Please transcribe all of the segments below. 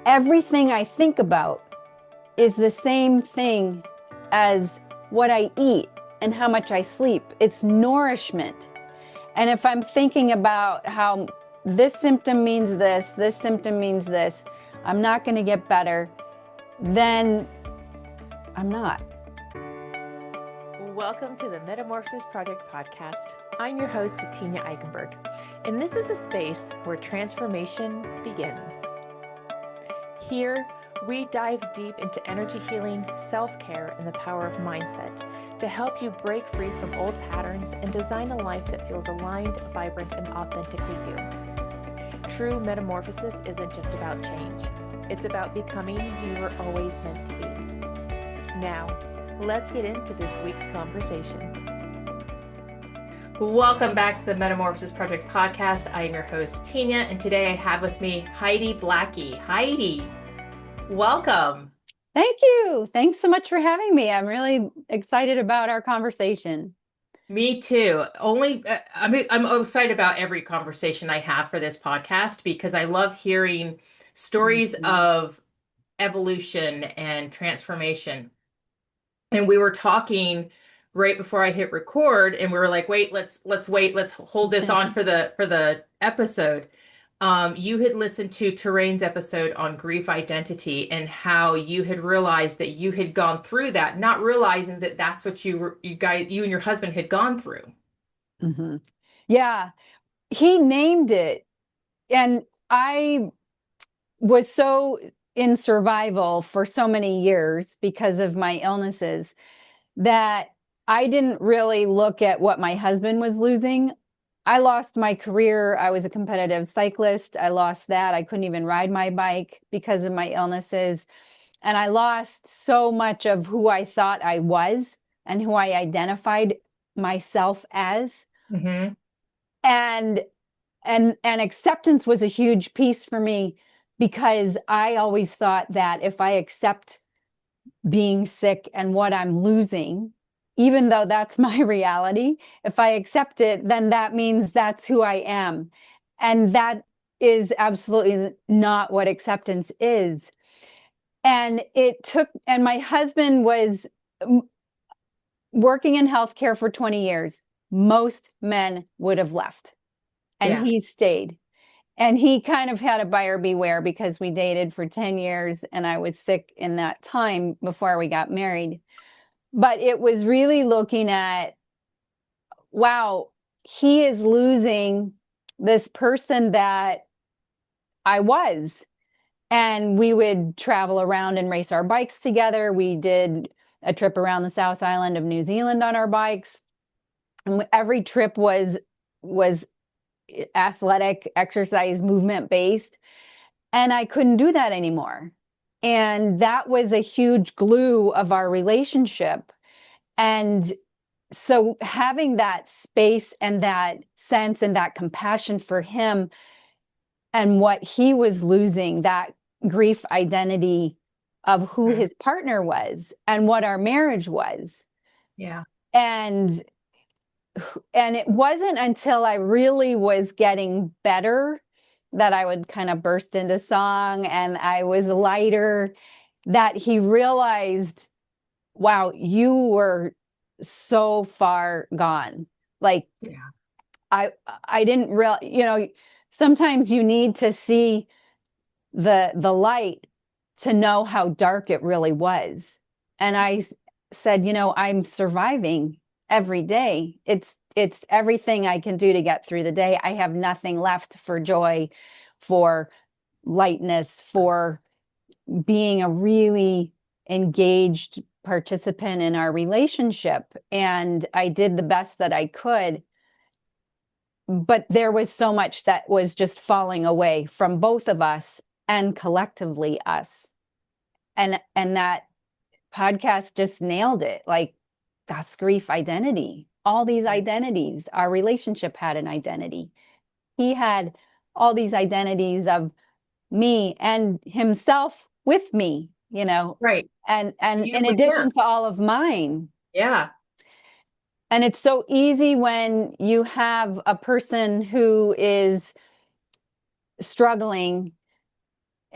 everything I think about is the same thing as what I eat and how much I sleep. It's nourishment. And if I'm thinking about how this symptom means this symptom means this, I'm not going to get better, then I'm not. Welcome to the Metamorphosis Project podcast. I'm your host, Tina Eichenberg, and this is a space where transformation begins. Here, we dive deep into energy healing, self-care, and the power of mindset to help you break free from old patterns and design a life that feels aligned, vibrant, and authentically you. True metamorphosis isn't just about change. It's about becoming who you were always meant to be. Now, let's get into this week's conversation. Welcome back to the Metamorphosis Project podcast. I am your host, Tina, and today I have with me Heidi Blackie. Heidi, welcome. Thank you. Thanks so much for having me. I'm really excited about our conversation. Me too. I'm excited about every conversation I have for this podcast because I love hearing stories of evolution and transformation. And we were talking right before I hit record, and we were like, wait, let's hold this on for the episode. You had listened to Terrain's episode on grief identity and how you had realized that you had gone through that, not realizing that that's what you and your husband had gone through. Mm-hmm. Yeah, he named it. And I was so in survival for so many years because of my illnesses that I didn't really look at what my husband was losing. I lost my career. I was a competitive cyclist. I lost that. I couldn't even ride my bike because of my illnesses. And I lost so much of who I thought I was and who I identified myself as. Mm-hmm. And acceptance was a huge piece for me because I always thought that if I accept being sick and what I'm losing, even though that's my reality, if I accept it, then that means that's who I am. And that is absolutely not what acceptance is. And my husband was working in healthcare for 20 years. Most men would have left, and he stayed. And he kind of had a buyer beware because we dated for 10 years and I was sick in that time before we got married. But it was really looking at, wow, he is losing this person that I was. And we would travel around and race our bikes together. We did a trip around the South Island of New Zealand on our bikes. And every trip was athletic, exercise, movement based. And I couldn't do that anymore. And that was a huge glue of our relationship. And so having that space and that sense and that compassion for him and what he was losing, that grief identity of who his partner was and what our marriage was. Yeah. And it wasn't until I really was getting better that I would kind of burst into song and I was lighter, that he realized, wow, you were so far gone. Like, I didn't really, sometimes you need to see the light to know how dark it really was. And I said, I'm surviving every day. It's everything I can do to get through the day. I have nothing left for joy, for lightness, for being a really engaged participant in our relationship. And I did the best that I could. But there was so much that was just falling away from both of us and collectively us. And that podcast just nailed it. Like, that's grief identity. All these identities. Our relationship had an identity. He had all these identities of me and himself with me, Right. And in addition to all of mine. Yeah. And it's so easy when you have a person who is struggling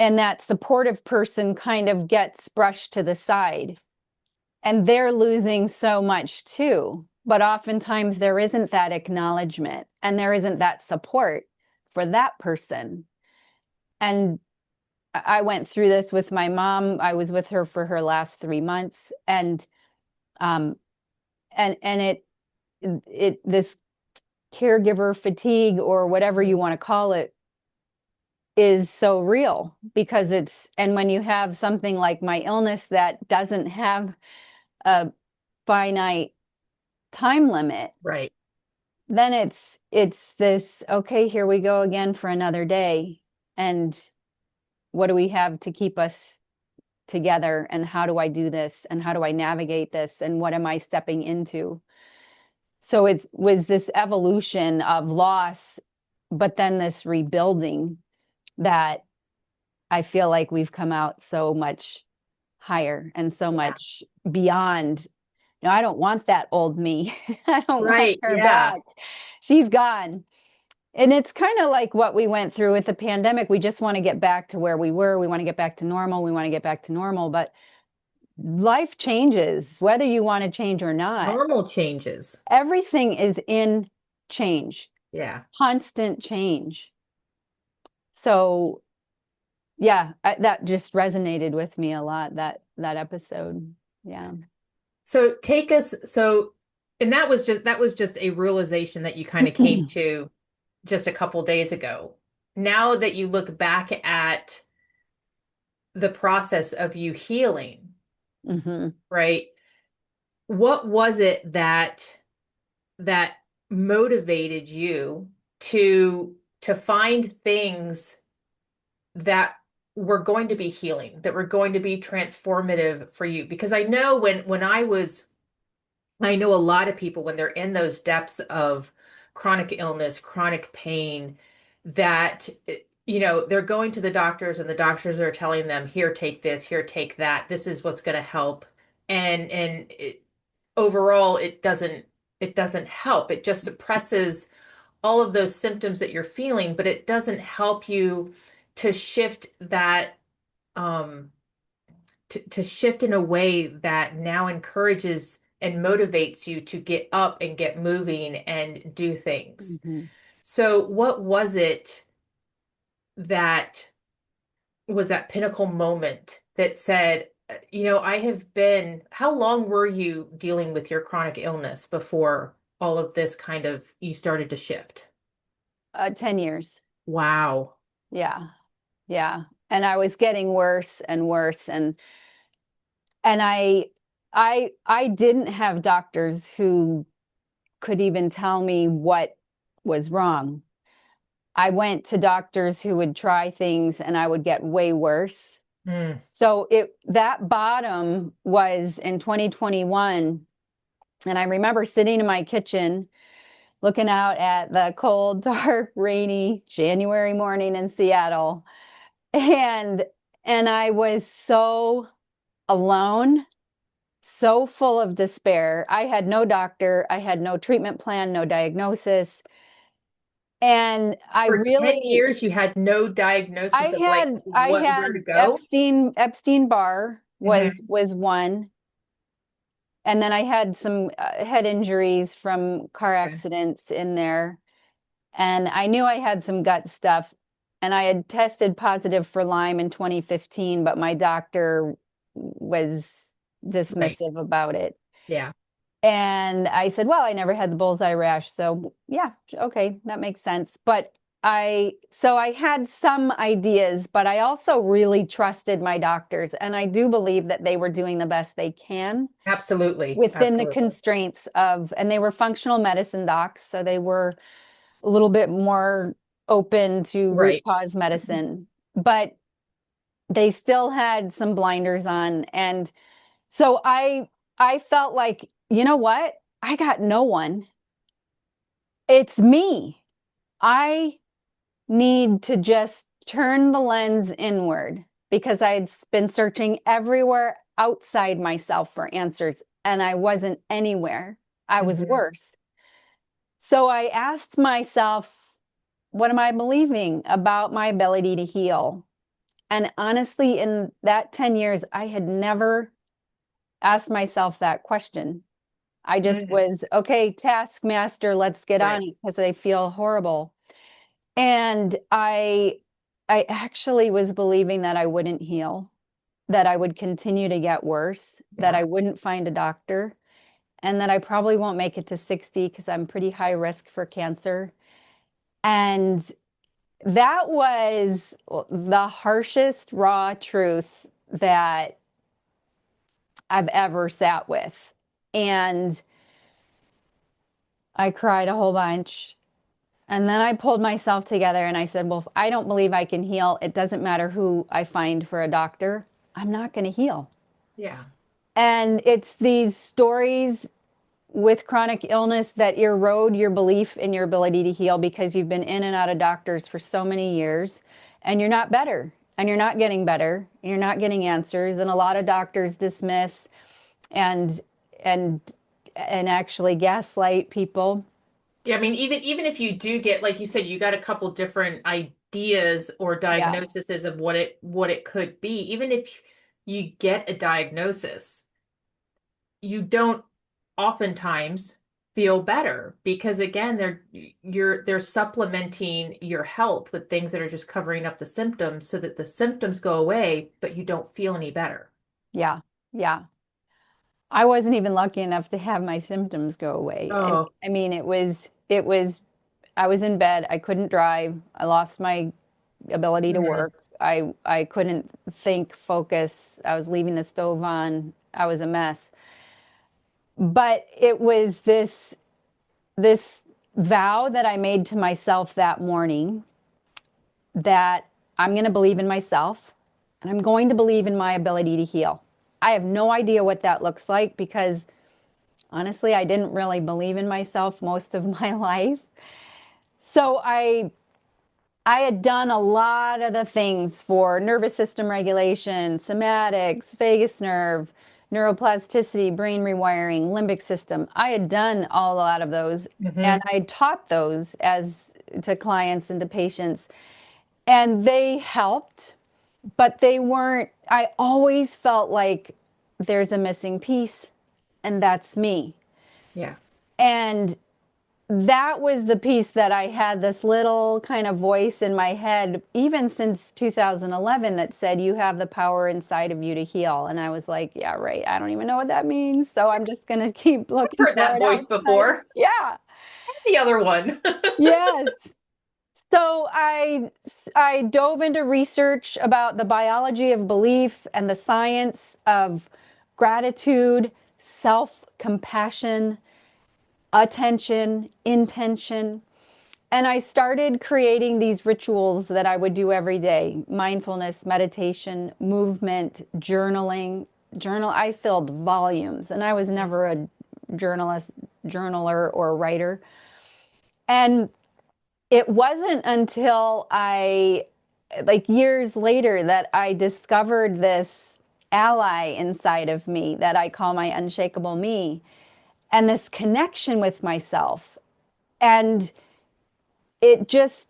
and that supportive person kind of gets brushed to the side, and they're losing so much too. But oftentimes there isn't that acknowledgement and there isn't that support for that person. And I went through this with my mom. I was with her for her last 3 months, and um and it this caregiver fatigue, or whatever you want to call it, is so real, because it's, and when you have something like my illness that doesn't have a finite time limit, Right. then it's this, okay, here we go again for another day. And what do we have to keep us together? And how do I do this? And how do I navigate this? And what am I stepping into? So it was this evolution of loss, but then this rebuilding that I feel like we've come out so much higher and so Yeah. much beyond. No, I don't want that old me. I don't want Right. her Yeah. back. She's gone. And it's kind of like what we went through with the pandemic. We just want to get back to where we were. We want to get back to normal. We want to get back to normal. But life changes, whether you want to change or not. Normal changes. Everything is in change, Yeah. constant change. So yeah, that just resonated with me a lot, that episode. Yeah. So take us, and that was just a realization that you kind of came to just a couple days ago. Now that you look back at the process of you healing, Hmm. right? What was it that motivated you to find things that were going to be healing, that were going to be transformative for you? Because I know I know a lot of people when they're in those depths of chronic illness, chronic pain, that they're going to the doctors and the doctors are telling them, here, take this, here, take that. This is what's going to help. And overall it doesn't help. It just suppresses all of those symptoms that you're feeling, but it doesn't help you to shift that um to shift in a way that now encourages and motivates you to get up and get moving and do things. Hmm. So what was it that was that pinnacle moment that said, I have been, how long were you dealing with your chronic illness before all of this kind of you started to shift? 10 years. Wow. Yeah. Yeah. And I was getting worse and worse. And I didn't have doctors who could even tell me what was wrong. I went to doctors who would try things and I would get way worse. Mm, So that bottom was in 2021. And I remember sitting in my kitchen looking out at the cold, dark, rainy January morning in Seattle. And I was so alone, so full of despair. I had no doctor, I had no treatment plan, no diagnosis. And I for 10 really, years you had no diagnosis of like I where to had go? Epstein Barr Hmm. was one. And then I had some head injuries from car Okay. accidents in there. And I knew I had some gut stuff. And I had tested positive for Lyme in 2015, but my doctor was Right. dismissive about it. Yeah. And I said, well, I never had the bullseye rash. So yeah, okay, that makes sense. But so I had some ideas, but I also really trusted my doctors. And I do believe that they were doing the best they can Absolutely. within the Absolutely. constraints of, and they were functional medicine docs. So they were a little bit more open to root Right. cause medicine, but they still had some blinders on. And so I felt like, you know what? I got no one. It's me. I need to just turn the lens inward, because I had been searching everywhere outside myself for answers and I wasn't anywhere. I was Hmm. worse. So I asked myself, what am I believing about my ability to heal? And honestly, in that 10 years, I had never asked myself that question. I just Mm, was, okay, taskmaster, let's get on right. it because I feel horrible. And I actually was believing that I wouldn't heal, that I would continue to get worse, that Yeah. I wouldn't find a doctor, and that I probably won't make it to 60 because I'm pretty high risk for cancer. And that was the harshest, raw truth that I've ever sat with. And I cried a whole bunch. And then I pulled myself together and I said, well, if I don't believe I can heal, it doesn't matter who I find for a doctor, I'm not going to heal. Yeah. And it's these stories with chronic illness that erode your belief in your ability to heal because you've been in and out of doctors for so many years and you're not better and you're not getting better and you're not getting answers. And a lot of doctors dismiss and and and actually gaslight people. Yeah, I mean, even if you do get, like you said, you got a couple different ideas or Yeah, diagnoses of what it could be. Even if you get a diagnosis, you don't oftentimes feel better because again, they're supplementing your health with things that are just covering up the symptoms so that the symptoms go away, but you don't feel any better. yeah, yeah. I wasn't even lucky enough to have my symptoms go away. Oh, I mean, it was I was in bed, I couldn't drive, I lost my ability to mhm. work. I couldn't think, focus. I was leaving the stove on. I was a mess. But it was this vow that I made to myself that morning that I'm going to believe in myself and I'm going to believe in my ability to heal. I have no idea what that looks like because honestly, I didn't really believe in myself most of my life. So I had done a lot of the things for nervous system regulation, somatics, vagus nerve, neuroplasticity, brain rewiring, limbic system. I had done a lot of those and Hmm. I taught those as to clients and to patients and they helped, but they weren't, I always felt like there's a missing piece and that's me. Yeah. And that was the piece that I had this little kind of voice in my head, even since 2011, that said, you have the power inside of you to heal. And I was like, yeah, right. I don't even know what that means. So I'm just going to keep looking Heard for that it voice outside. before. Yeah. The other one. Yes. So I dove into research about the biology of belief and the science of gratitude, self-compassion, attention, intention. And I started creating these rituals that I would do every day: mindfulness, meditation, movement, journaling. I filled volumes, and I was never a journalist, journaler, or writer. And it wasn't until like years later, that I discovered this ally inside of me that I call my unshakable me, and this connection with myself. And it just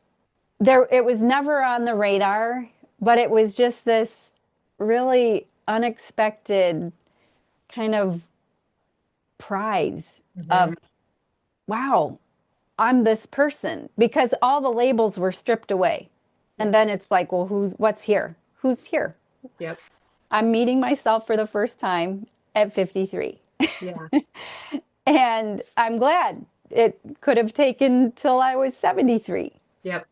it was never on the radar, but it was just this really unexpected kind of prize Hmm. of, wow, I'm this person, because all the labels were stripped away. And Yeah. then it's like, well, what's here? Who's here? Yep. I'm meeting myself for the first time at 53. Yeah. And I'm glad. It could have taken till I was 73. Yep.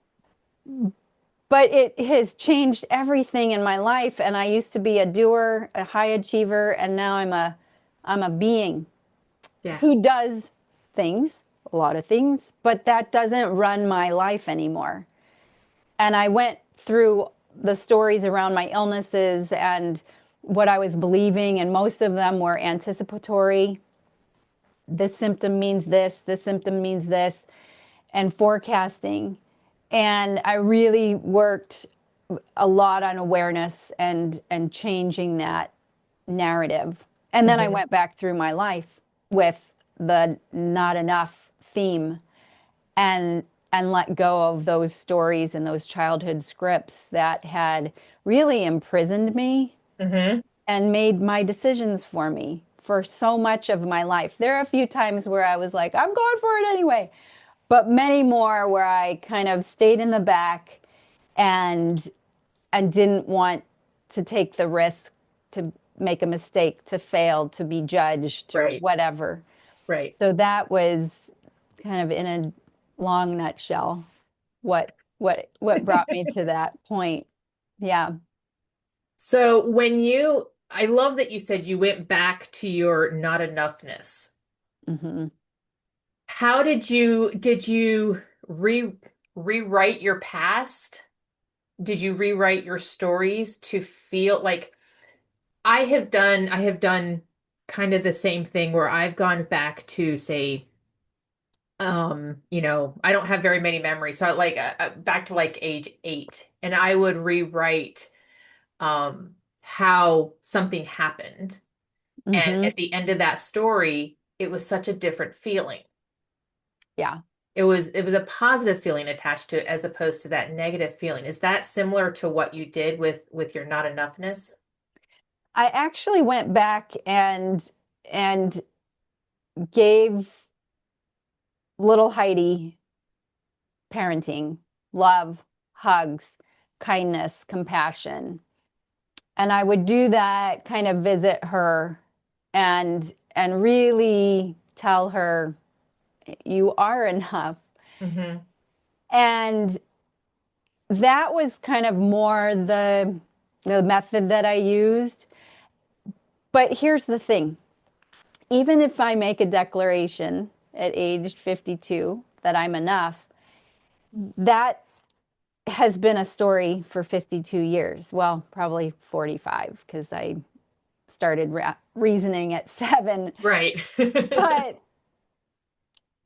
But it has changed everything in my life. And I used to be a doer, a high achiever, and now I'm a being Yeah. who does things, a lot of things, but that doesn't run my life anymore. And I went through the stories around my illnesses and what I was believing, and most of them were anticipatory. This symptom means this symptom means this, and forecasting. And I really worked a lot on awareness and changing that narrative. And then I Hmm. went back through my life with the not enough theme, and let go of those stories and those childhood scripts that had really imprisoned me Hmm. and made my decisions for me for so much of my life. There are a few times where I was like, I'm going for it anyway, but many more where I kind of stayed in the back and didn't want to take the risk to make a mistake, to fail, to be judged or Right. whatever. Right. So that was kind of in a long nutshell what brought me to that point. Yeah. So I love that you said you went back to your not enoughness. Hmm. How did you rewrite your past? Did you rewrite your stories to feel like I have done kind of the same thing where I've gone back to say, I don't have very many memories. So I like back to like age 8, and I would rewrite how something happened. And Hmm. at the end of that story, it was such a different feeling. Yeah. It was a positive feeling attached to it as opposed to that negative feeling. Is that similar to what you did with your not enoughness? I actually went back and gave little Heidi parenting, love, hugs, kindness, compassion. And I would do that, kind of visit her and really tell her you are enough. Hmm. And that was kind of more the method that I used. But here's the thing. Even if I make a declaration at age 52 that I'm enough, that has been a story for 52 years. Well, probably 45 because I started reasoning at 7. Right.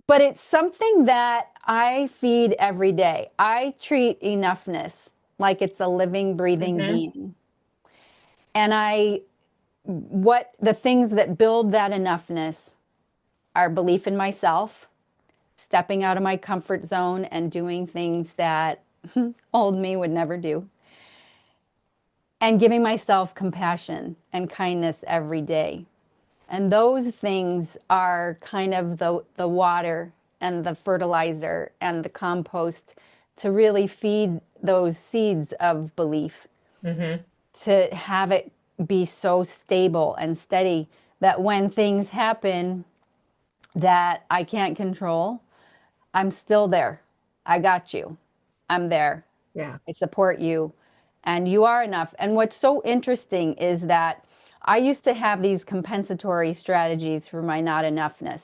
But it's something that I feed every day. I treat enoughness like it's a living, breathing Hmm. being. And what the things that build that enoughness are belief in myself, stepping out of my comfort zone and doing things that old me would never do, and giving myself compassion and kindness every day. And those things are kind of the water and the fertilizer and the compost to really feed those seeds of belief, Hmm. to have it be so stable and steady that when things happen that I can't control, I'm still there. I got you. I'm there. Yeah. I support you. And you are enough. And what's so interesting is that I used to have these compensatory strategies for my not enoughness.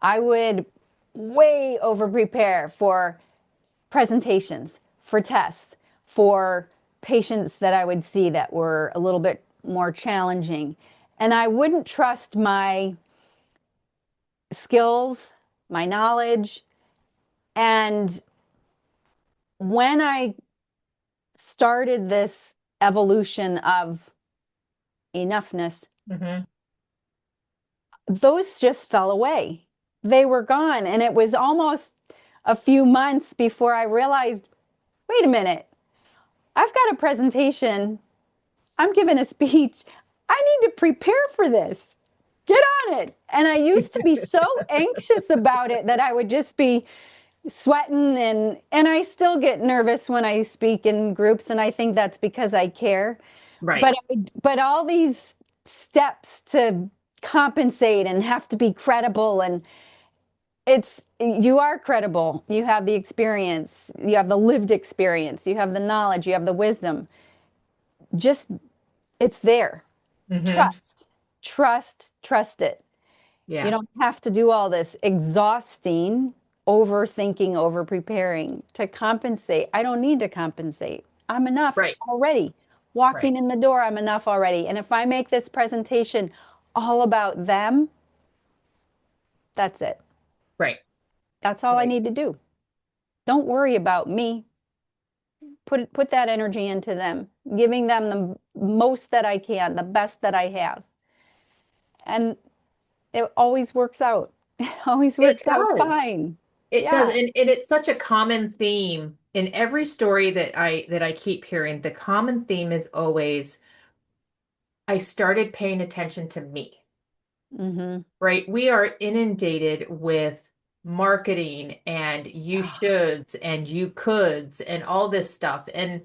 I would way over prepare for presentations, for tests, for patients that I would see that were a little bit more challenging. And I wouldn't trust my skills, my knowledge. And when I started this evolution of enoughness, Hmm. those just fell away. They were gone. And it was almost a few months before I realized wait a minute, I've got a presentation, I'm giving a speech. I need to prepare for this. Get on it. And I used to be so anxious about it that I would just be sweating and I still get nervous when I speak in groups and I think that's because I care. Right. But all these steps to compensate and have to be credible and it's you are credible. You have the experience, you have the lived experience, you have the knowledge, you have the wisdom. Just it's there. Hmm. Trust. Trust it. You Yeah. don't have to do all this exhausting overthinking, over preparing to compensate. I don't need to compensate. I'm enough Right. already. Right. Walking in the door, I'm enough already. And if I make this presentation all about them, that's it. Right. That's all I Right. need to do. Don't worry about me. Put that energy into them, giving them the most that I can, the best that I have. And it always works out. It always It works out does. fine. It does. Yeah. And it's such a common theme in every story that I keep hearing, the common theme is always I started paying attention to me, Mm-hmm. right? We are inundated with marketing and you Oh, shoulds and you coulds and all this stuff. And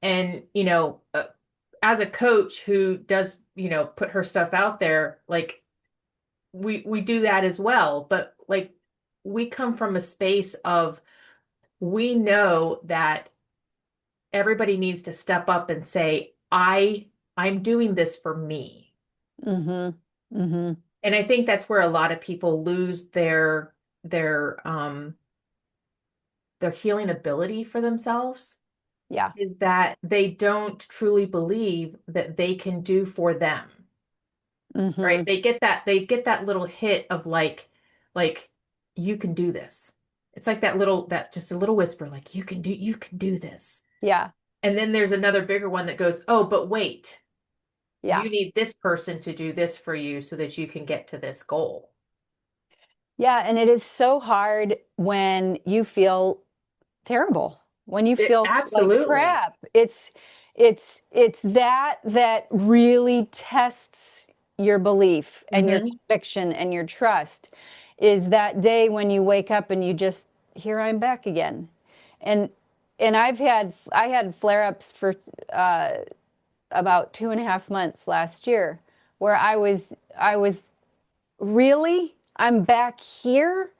as a coach who does, put her stuff out there, like we do that as well, but like we come from a space of we know that everybody needs to step up and say, I'm doing this for me. mm-hmm. Mm-hmm. And I think that's where a lot of people lose their their healing ability for themselves, Yeah. is that they don't truly believe that they can do for them. Right? Mm-hmm. They get that little hit of like you can do this. It's like that just a little whisper like you can do this. Yeah. And then there's another bigger one that goes, "Oh, but wait. Yeah. You need this person to do this for you so that you can get to this goal." Yeah. And it is so hard when you feel terrible, when you feel like Absolutely. crap. It's that really tests your belief and your Hmm. conviction and your trust, is that day when you wake up and you just, here I'm back again. And I had flare-ups for uh, about 2.5 months last year, where I was really, I'm back here,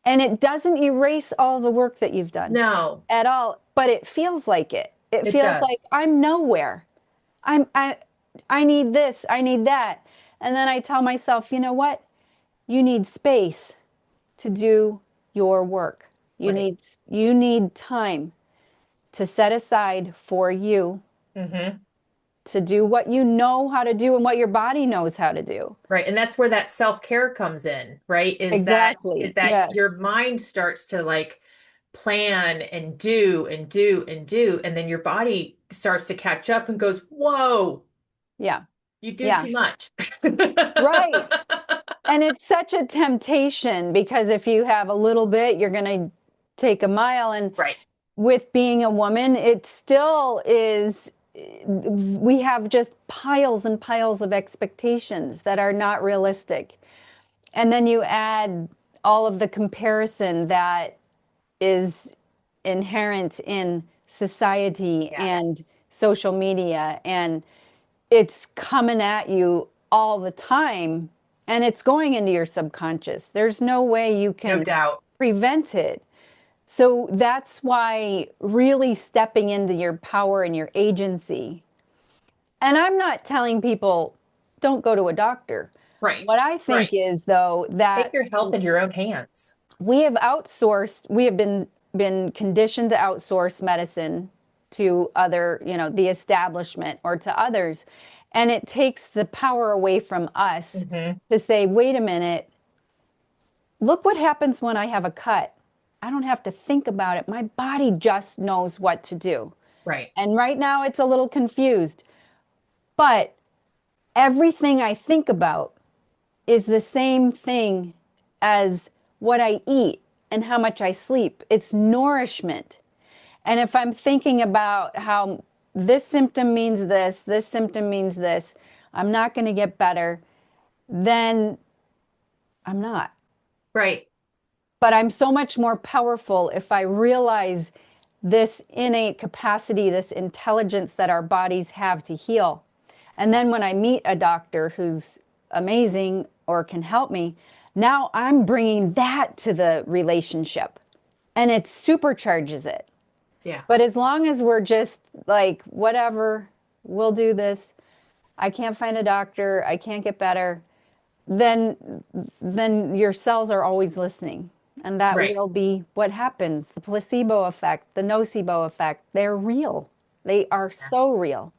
and it doesn't erase all the work that you've done No, at all, but it feels like it. It it feels like does. I'm nowhere. I'm I need this, I need that. And then I tell myself, you know what? You need space to do your work. You Right. need you need time to set aside for you Hmm. to do what you know how to do and what your body knows how to do. Right. And that's where that self-care comes in, right? Is Exactly. that your Yes. mind starts to like plan and do and do and do, and then your body starts to catch up and goes, "Whoa, Yeah. you do Yeah. too much." Right. And it's such a temptation, because if you have a little bit, you're going to take a mile. And Right. with being a woman, it still is, we have just piles and piles of expectations that are not realistic. And then you add all of the comparison that is inherent in society Yeah. and social media, and it's coming at you all the time, and it's going into your subconscious. There's no way you No can doubt. prevent it. So that's why really stepping into your power and your agency. And I'm not telling people don't go to a doctor. Right. What I think Right. is, though, Take that your health in your own hands. we have been conditioned to outsource medicine to other, the establishment or to others. And it takes the power away from us Hmm. to say, wait a minute, look what happens when I have a cut. I don't have to think about it. My body just knows what to do. Right. And right now it's a little confused, but everything I think about is the same thing as what I eat and how much I sleep. It's nourishment. And if I'm thinking about how this symptom means this symptom means this, I'm not going to get better, then I'm not. Right. But I'm so much more powerful if I realize this innate capacity, this intelligence that our bodies have to heal. And then when I meet a doctor who's amazing or can help me, now I'm bringing that to the relationship, and it supercharges it. Yeah. But as long as we're just like, whatever, we'll do this, I can't find a doctor, I can't get better, then your cells are always listening. And that Right. will be what happens. The placebo effect, the nocebo effect, they're real. They are Yeah. so real.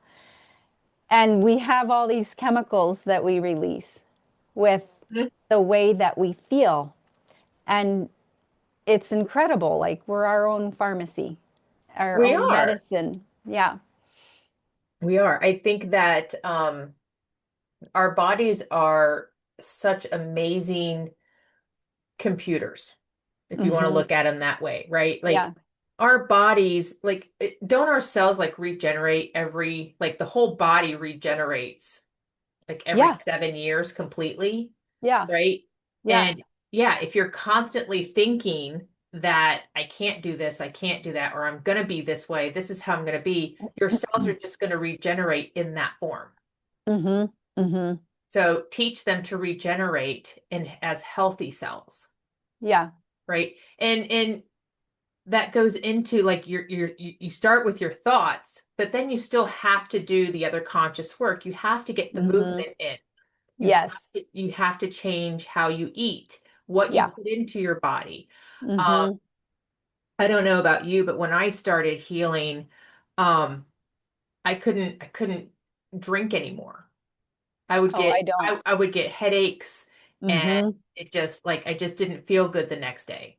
And we have all these chemicals that we release with Mhm. the way that we feel. And it's incredible. Like, we're our own pharmacy, our We own are. medicine. Yeah. We are. I think that our bodies are such amazing computers, if you want to Hmm. look at them that way, right? Yeah. our bodies, like, don't our cells like regenerate like the whole body regenerates like every Yeah, 7 years completely, yeah, right? yeah. And yeah, if you're constantly thinking that I can't do this, I can't do that, or I'm going to be this way, this is how I'm going to be, your cells are just going to regenerate in that form. Mm-hmm. Mm-hmm. So teach them to regenerate in as healthy cells, Yeah. right? And that goes into like you start with your thoughts, but then you still have to do the other conscious work. You have to get the Mm-hmm. movement in. Yes. You have to change how you eat, what you Yeah. put into your body. Um, Mm-hmm. I don't know about you, but when I started healing, um, I couldn't drink anymore. Oh, I don't. I would get headaches, and Mm-hmm. it just like I just didn't feel good the next day.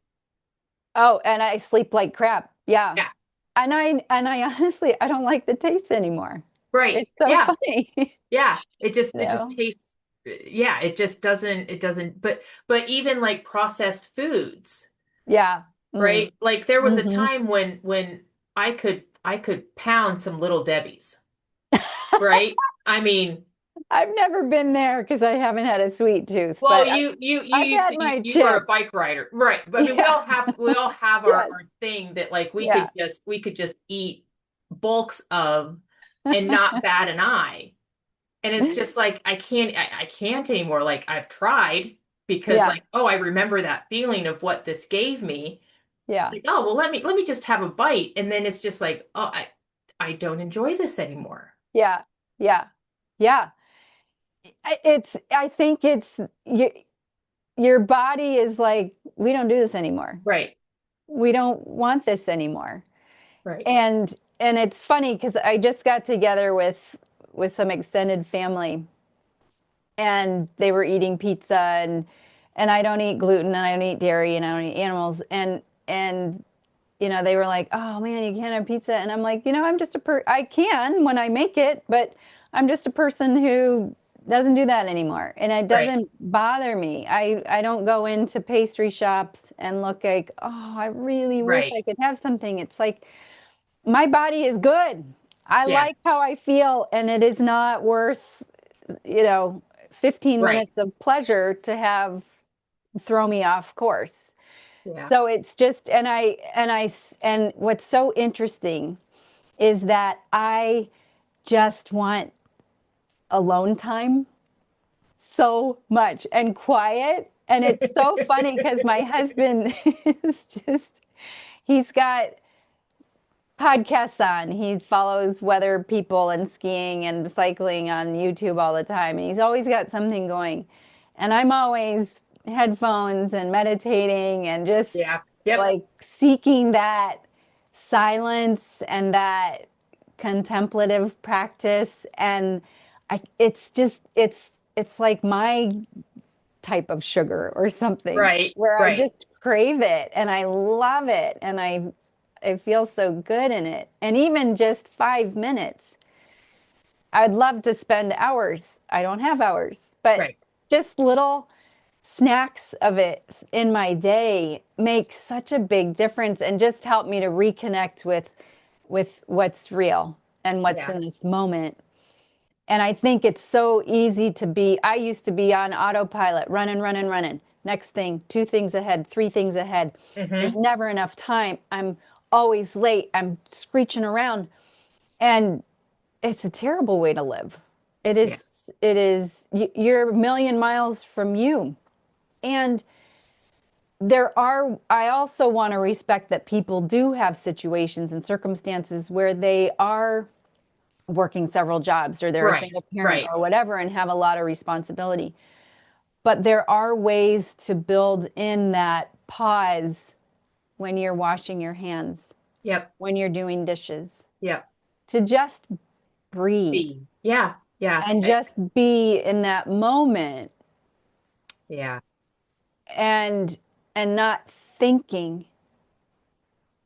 Oh, and I sleep like crap. Yeah. Yeah, And I honestly I don't like the taste anymore. right. It's so Yeah, funny. yeah. You It just know? tastes yeah, it doesn't but even like processed foods, Yeah. Mm. right? Like there was a Mm-hmm. time when I could pound some Little Debbie's, right? I mean, I've never been there because I haven't had a sweet tooth, well, but you I've used had to my you were a chips. bike rider, right? But I mean, Yeah. we all have Yes. our thing that like Yeah. we could just eat bulks of and not bat an eye. And it's just like I can't anymore. Like I've tried because Yeah. like, oh, I remember that feeling of what this gave me. Yeah. Like, oh, well, let me just have a bite. And then it's just like, oh, I don't enjoy this anymore. Yeah. Yeah. Yeah. I think it's your body is like, we don't do this anymore. Right. We don't want this anymore. Right. And it's funny because I just got together with some extended family and they were eating pizza and I don't eat gluten and I don't eat dairy and I don't eat animals and they were like, "Oh man, you can't have pizza." And I'm like, I'm just I can when I make it, but I'm just a person who doesn't do that anymore. And it Right. doesn't bother me. I don't go into pastry shops and look like, "Oh, I really wish Right. I could have something." It's like my body is good. I Yeah. like how I feel and it is not worth, you know, 15 Right. minutes of pleasure to have throw me off course. Yeah. So it's just, and what's so interesting is that I just want alone time so much and quiet. And it's so funny because my husband is just, he's got podcasts on. He follows weather people and skiing and cycling on YouTube all the time. And he's always got something going. And I'm always headphones and meditating and just Yeah. Yep. like seeking that silence and that contemplative practice. And it's just, it's like my type of sugar or something Right. where I Right. just crave it and I love it and I feel so good in it. And even just 5 minutes, I'd love to spend hours. I don't have hours, but Right. just little snacks of it in my day make such a big difference and just help me to reconnect with what's real and what's Yeah. in this moment. And I think it's so easy to be, I used to be on autopilot, running, running, running. Next thing, two things ahead, three things ahead. There's Mm-hmm. never enough time. I'm always late. I'm screeching around. And it's a terrible way to live. Yeah. It is, you're a million miles from you. And I also want to respect that people do have situations and circumstances where they are working several jobs or they're a Right. single parent Right. or whatever and have a lot of responsibility. But there are ways to build in that pause when you're washing your hands, Yep. when you're doing dishes, Yep. to just breathe B. Yeah. Yeah. and just be in that moment Yeah. and not thinking,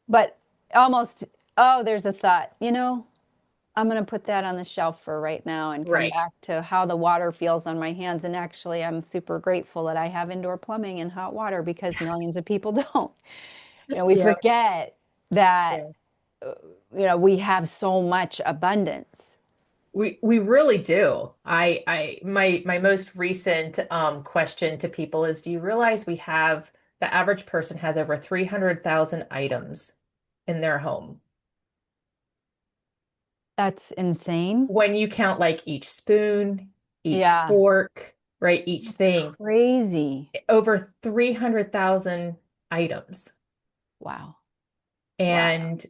but almost, oh, there's a thought, I'm going to put that on the shelf for right now and come Right. back to how the water feels on my hands. And actually, I'm super grateful that I have indoor plumbing and hot water because millions of people don't. We Yep. forget. that Yeah. uh, we have so much abundance. We really do. My most recent question to people is, do you realize the average person has over 300,000 items in their home? That's insane. When you count like each spoon, each Yeah, fork, right, each that's thing, crazy. over 300,000 items. Wow. Wow. And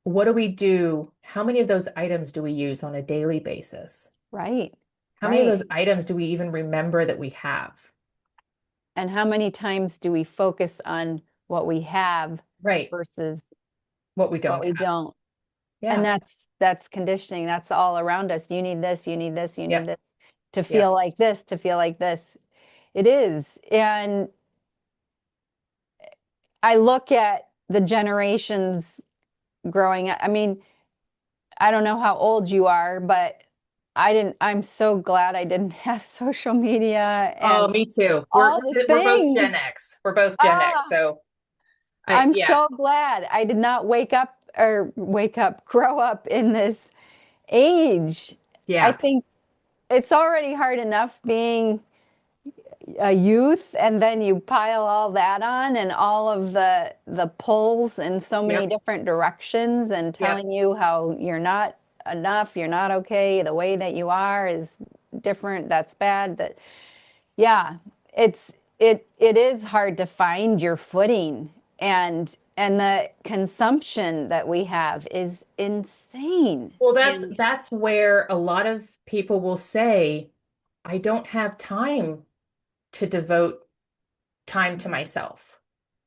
what do we do? How many of those items do we use on a daily basis? Right. How many of those Right. items do we even remember that we have? And how many times do we focus on what we have Right. versus What we what don't we have. don't? And Yeah. that's conditioning. That's all around us. You need this, you need this, you need Yep. this to Yep. feel like this, to feel like this. It is. And I look at the generations growing up. I mean, I don't know how old you are, but I'm so glad I didn't have social media Oh, and me too. all the We're both Gen things. X. We're both Gen X. Ah, So I I'm yeah. so glad I did not grow up in this age. I Yeah. think it's already hard enough being a youth, and then you pile all that on and all of the pulls in so many Yep. different directions and Yep. telling you how you're not enough, you're not okay, the way that you are is different, that's bad, that yeah, it is hard to find your footing, and the consumption that we have is insane. Well, And that's where a lot of people will say, I don't have time to devote time to myself.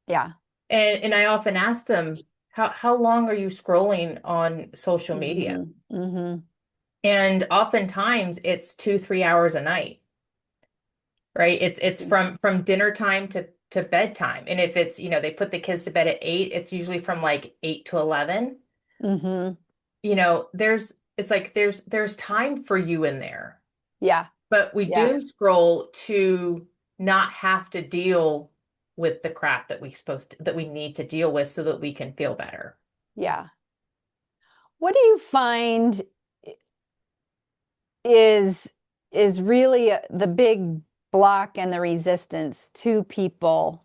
yeah. And I often ask them, how long are you scrolling on social media? Mhm. Mhm. And oftentimes it's 2, 3 hours a night, right? It's from dinner time to bedtime. And if it's, they put the kids to bed at 8, it's usually from like 8 to 11. Mhm. It's like there's time for you in there. Yeah. But we Yeah. doom scroll to not have to deal with the crap that we need to deal with so that we can feel better. Yeah. What do you find is is really the big block and the resistance to people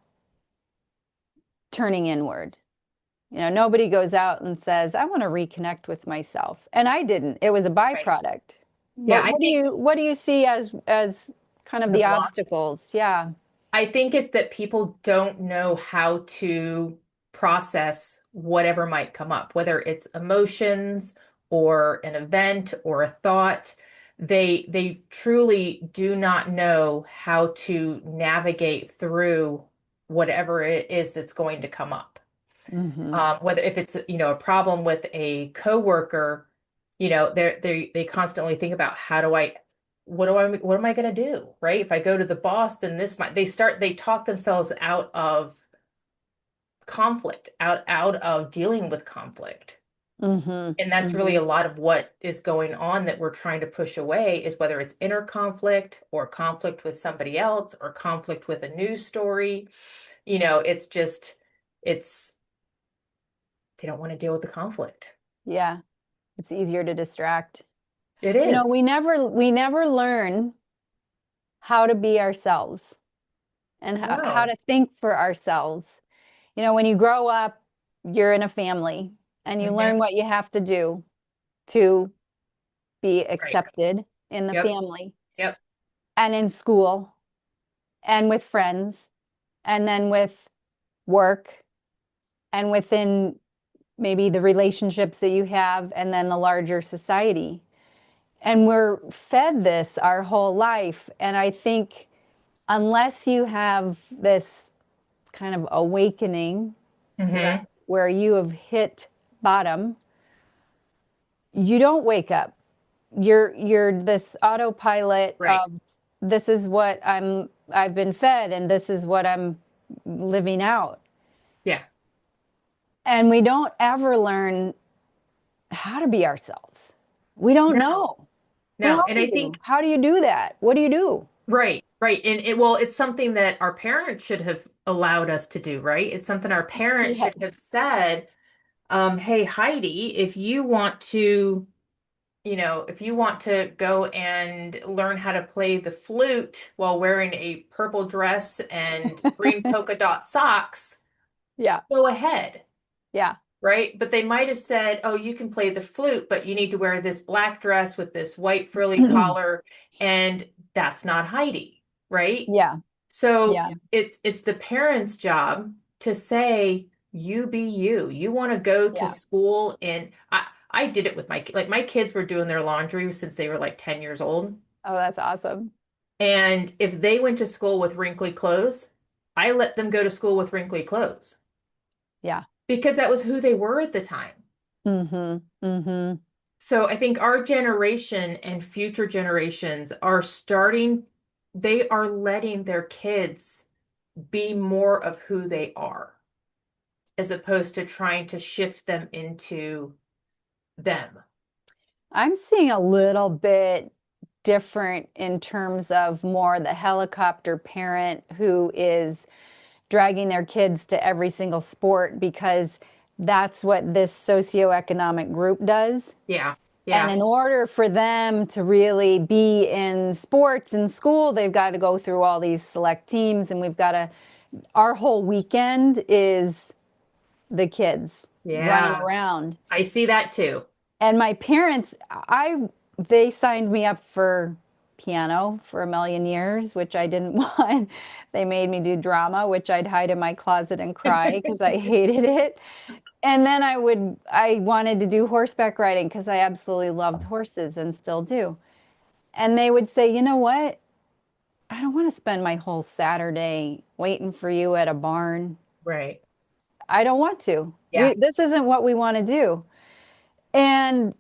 turning inward? Nobody goes out and says, "I want to reconnect with myself." And I didn't. It was a Right. byproduct. Yeah, But what do you see as kind of the the block. obstacles? Yeah. I think it's that people don't know how to process whatever might come up, whether it's emotions or an event or a thought. They truly do not know how to navigate through whatever it is that's going to come up. Mm-hmm. Whether if it's a problem with a coworker, they constantly think about how do I what am I going to do, right? If I go to the boss, then this might they talk themselves out of conflict, out of dealing with conflict. Mm-hmm. And that's really Mm-hmm. a lot of what is going on that we're trying to push away is whether it's inner conflict or conflict with somebody else or conflict with a news story. It's just it's they don't want to deal with the conflict. Yeah. It's easier to distract. It is. We never learn how to be ourselves and how No. to think for ourselves. When you grow up, you're in a family and you learn Hmm. what you have to do to be Right. accepted in the Yep. family Yep. and in school and with friends and then with work and within maybe the relationships that you have and then the larger society. And we're fed this our whole life. And I think unless you have this kind of awakening Hmm. where you have hit bottom, you don't wake up. You're this autopilot Right. of this is what I've been fed and this is what I'm living out. Yeah. And we don't ever learn how to be ourselves. We don't No. know. Who No. are And I you? think How do you do that? What do you do? right, right. And it's something that our parents should have allowed us to do, right? It's something our parents Yes. should have said, Hey, Heidi, if you want to go and learn how to play the flute while wearing a purple dress and green polka dot socks, Yeah. go ahead, Yeah. right? But they might have said, oh, you can play the flute, but you need to wear this black dress with this white frilly collar, and that's not Heidi, right? Yeah. So Yeah. it's the parents' job to say, you be you. You want to go to Yeah. school, and I did it with my kids were doing their laundry since they were like 10 years old. Oh, that's awesome. And if they went to school with wrinkly clothes, I let them go to school with wrinkly clothes Yeah. because that was who they were at the time. Mm-hmm. Mm-hmm. So I think our generation and future generations they are letting their kids be more of who they are, as opposed to trying to shift them into them. I'm seeing a little bit different in terms of more the helicopter parent who is dragging their kids to every single sport because that's what this socioeconomic group does. Yeah. And Yeah. in order for them to really be in sports in school, they've got to go through all these select teams, and our whole weekend is the kids running Yeah. around. I see that too. And my parents, they signed me up for piano for a million years, which I didn't want. They made me do drama, which I'd hide in my closet and cry because I hated it. And then I wanted to do horseback riding because I absolutely loved horses and still do. And they would say, you know what? I don't want to spend my whole Saturday waiting for you at a barn. Right. I don't want to. Yeah. This isn't what we want to do. And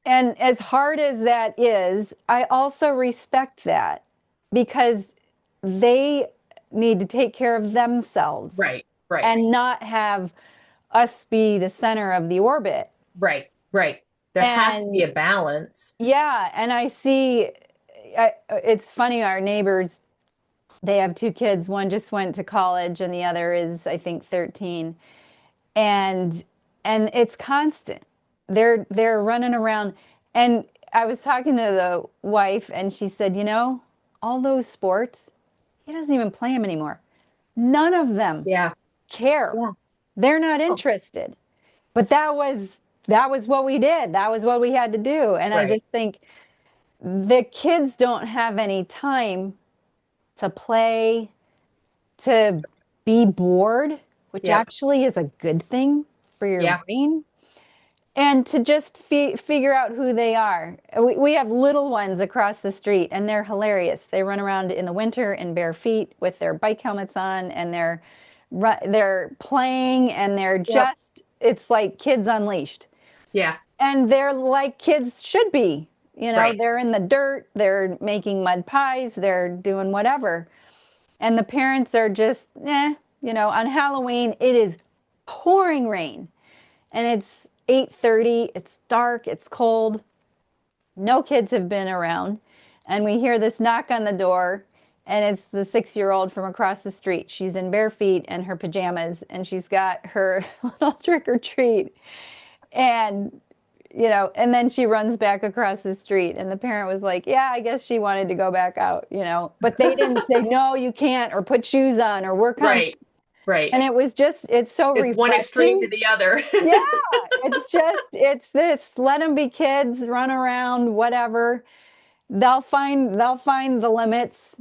And as hard as that is, I also respect that because they need to take care of themselves Right. Right. and not have us be the center of the orbit. Right. Right. There has to be And a balance. yeah, and it's funny, our neighbors, they have two kids. One just went to college and the other is, I think, 13. and and it's constant. They're running around, and I was talking to the wife, and she said, all those sports, he doesn't even play them anymore. None of them Yeah. care. Yeah. They're not Oh, interested. But that was what we did. That was what we had to do. And I right. just think the kids don't have any time to play, to be bored, which Yep. actually is a good thing for your Yeah. brain, and to just figure out who they are. We have little ones across the street, and they're hilarious. They run around in the winter in bare feet with their bike helmets on, and they're playing, and Yep. it's like kids unleashed. Yeah. And they're like kids should be. Right. They're in the dirt, they're making mud pies, they're doing whatever. And the parents are just, on Halloween, it is pouring rain and it's 8:30, it's dark, it's cold. No kids have been around. And we hear this knock on the door, and it's the 6-year-old from across the street. She's in bare feet and her pajamas, and she's got her little trick or treat. And and then she runs back across the street, and the parent was like, "Yeah, I guess she wanted to go back out." But they didn't say, "No, you can't," or "Put shoes on," or "We're coming." Right. Right. And it's so It's one extreme to refreshing. the other. Yeah, it's this. Let them be kids, run around, whatever. They'll find the limits,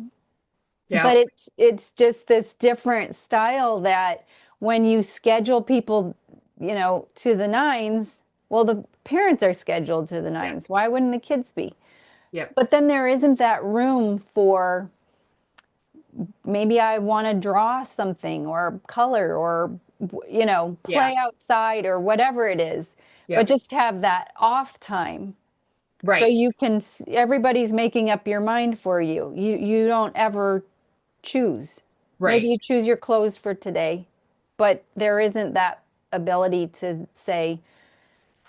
Yeah. but it's just this different style that when you schedule people, to the nines, well, the parents are scheduled to the Yeah. nines. Why wouldn't the kids be? Yep. But then there isn't that room for maybe I want to draw something or color or Yeah. play outside or whatever it is, but Yep. just have that off time so Right. you can everybody's making up your mind for you. You don't ever choose. Maybe Right. you choose your clothes for today, but there isn't that ability to say,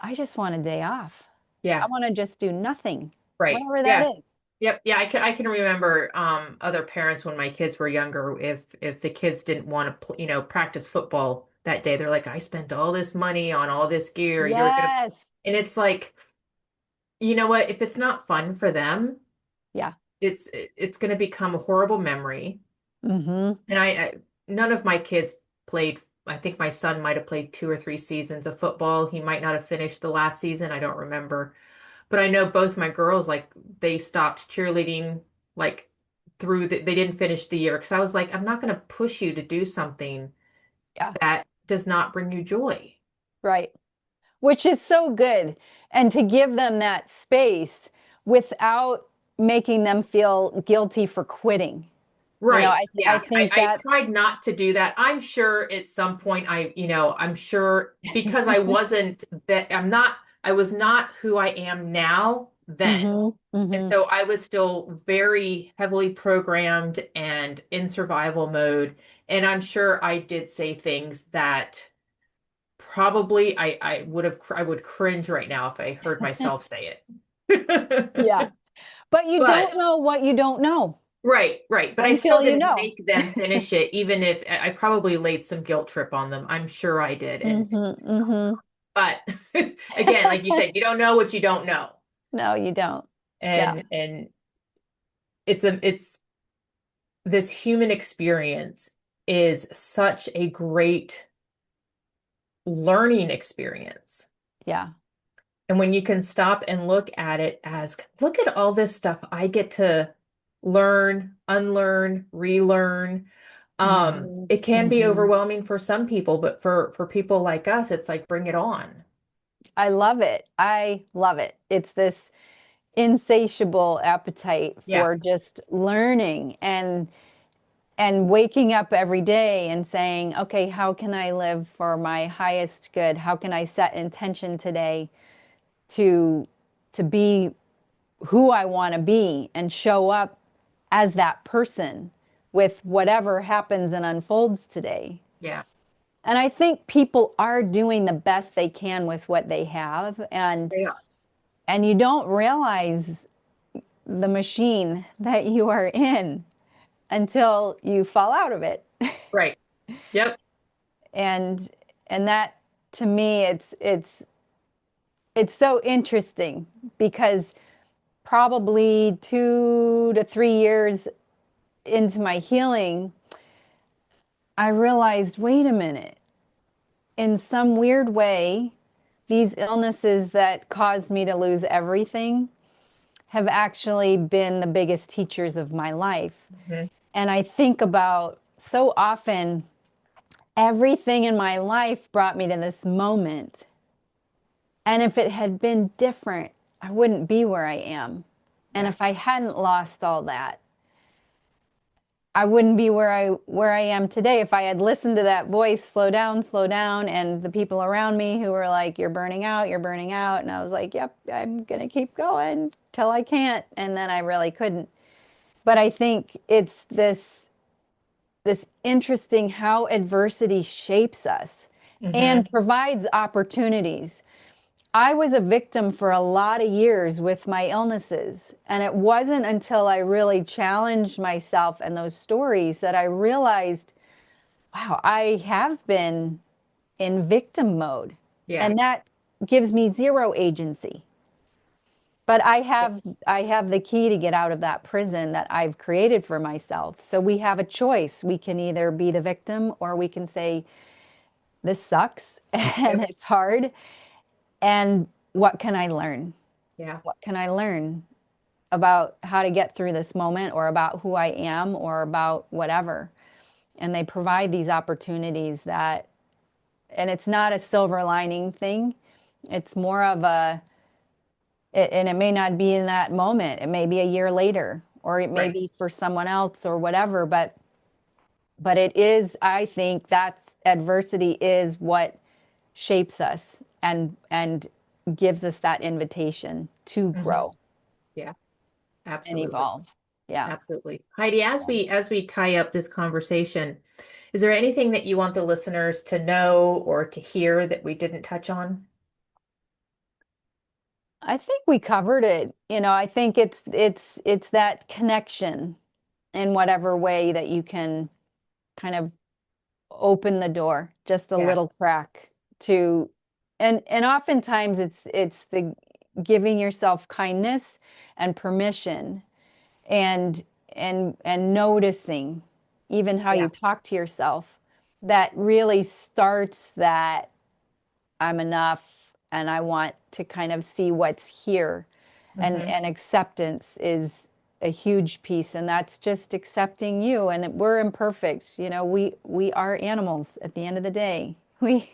I just want a day off. I Yeah. want to just do nothing, Right. whatever that Yeah. is. Yep. Yeah. I can remember other parents when my kids were younger, if the kids didn't want to practice football that day. They're like, I spent all this money on all this gear. You're gonna, Yes. and it's like, you know what? If it's not fun for them, Yeah. it's going to become a horrible memory. Mm-hmm. And none of my kids played. I think my son might have played 2 or 3 seasons of football. He might not have finished the last season. I don't remember. But I know both my girls, like they stopped cheerleading, like they didn't finish the year. Because I was like, I'm not going to push you to do something Yeah. that does not bring you joy. Right. Which is so good. And to give them that space without making them feel guilty for quitting. Right. I Yeah. think I that, tried not to do that. I'm sure at some point I'm sure because I wasn't that I was not who I am now then. hmm And hmm so I was still very heavily programmed and in survival mode. And I'm sure I did say things that probably I would cringe right now if I heard myself say yeah. it. But you But don't know what you don't know right, right. But I still until you didn't know. make them finish it, even if I probably laid some guilt trip on them. I'm sure I did. And Hmm but again, like you said, you don't know what you don't know. No, you don't. Yeah. And it's this human experience is such a great learning experience. Yeah. And when you can stop and look at it as, look at all this stuff I get to learn, unlearn, relearn. hmm It can be hmm overwhelming for some people, but for people like us, it's like bring it on. I love it. I love it. It's this insatiable appetite Yeah, for just learning and waking up every day and saying, okay, how can I live for my highest good? How can I set intention today to be who I want to be and show up as that person with whatever happens and unfolds today? yeah, And I think people are doing the best they can with what they have, yeah. and you don't realize the machine that you are in until you fall out of it. Right. Yep. and and that, to me, it's so interesting because probably 2 to 3 years into my healing, I realized, wait a minute, in some weird way, these illnesses that caused me to lose everything have actually been the biggest teachers of my life. Mhm. And I think about, so often, everything in my life brought me to this moment. And if it had been different, I wouldn't be where I am. And Yeah. if I hadn't lost all that, I wouldn't be where I am today. If I had listened to that voice, slow down, and the people around me who were like, you're burning out. And I was like, yep, I'm going to keep going till I can't. And then I really couldn't. But I think it's this interesting how adversity shapes us Hmm. and provides opportunities. I was a victim for a lot of years with my illnesses. And it wasn't until I really challenged myself and those stories that I realized, wow, I have been in victim mode. Yeah. And that gives me zero agency. But I have the key to get out of that prison that I've created for myself. So we have a choice. We can either be the victim or we can say, this sucks and Yep. it's hard. And what can I learn? Yeah. What can I learn about how to get through this moment or about who I am or about whatever? And they provide these opportunities that, and it's not a silver lining thing. It's more of and it may not be in that moment. It may be a year later, or it may Right. be for someone else or whatever. But it is, I think that's adversity is what shapes us and gives us that invitation to Hmm. grow Yeah. and Absolutely. evolve. Yeah. Absolutely. Heidi, as we tie up this conversation, is there anything that you want the listeners to know or to hear that we didn't touch on? I think we covered it. I think it's that connection in whatever way that you can kind of open the door just a Yeah. little crack to, and oftentimes it's the giving yourself kindness and permission, and and noticing even how you Yeah. talk to yourself, that really starts that I'm enough and I want to kind of see what's here. Hmm. And acceptance is a huge piece, and that's just accepting you, and we're imperfect. We are animals at the end of the day. We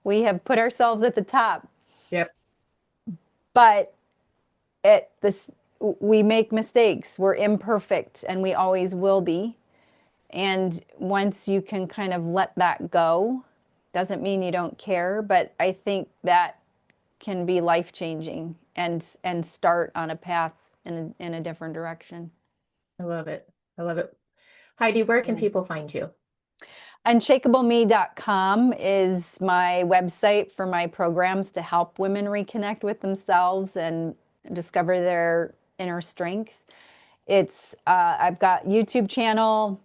we have put ourselves at the top, Yep. but at this we make mistakes. We're imperfect and we always will be. And once you can kind of let that go, doesn't mean you don't care, but I think that can be life changing, and start on a path in a different direction. I love it. I love it. Heidi, where can Yeah. people find you? Unshakableme.com is my website for my programs to help women reconnect with themselves and discover their inner strength. It's I've got YouTube channel.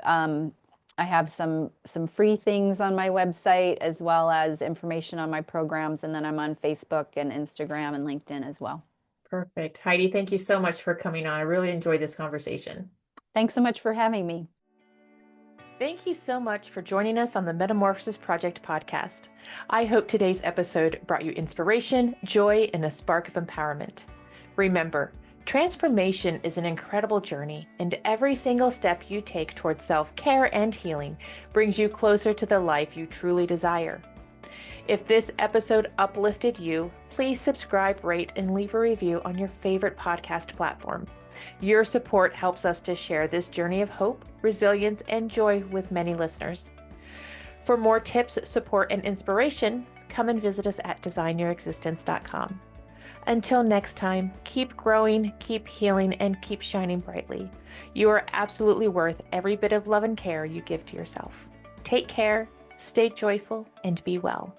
Um, I have some free things on my website as well as information on my programs, and then I'm on Facebook and Instagram and LinkedIn as well. Perfect. Heidi, thank you so much for coming on. I really enjoyed this conversation. Thanks so much for having me. Thank you so much for joining us on the Metamorphosis Project podcast. I hope today's episode brought you inspiration, joy, and a spark of empowerment. Remember, transformation is an incredible journey, and every single step you take towards self-care and healing brings you closer to the life you truly desire. If this episode uplifted you, please subscribe, rate, and leave a review on your favorite podcast platform. Your support helps us to share this journey of hope, resilience, and joy with many listeners. For more tips, support, and inspiration, come and visit us at designyourexistence.com. Until next time, keep growing, keep healing, and keep shining brightly. You are absolutely worth every bit of love and care you give to yourself. Take care, stay joyful, and be well.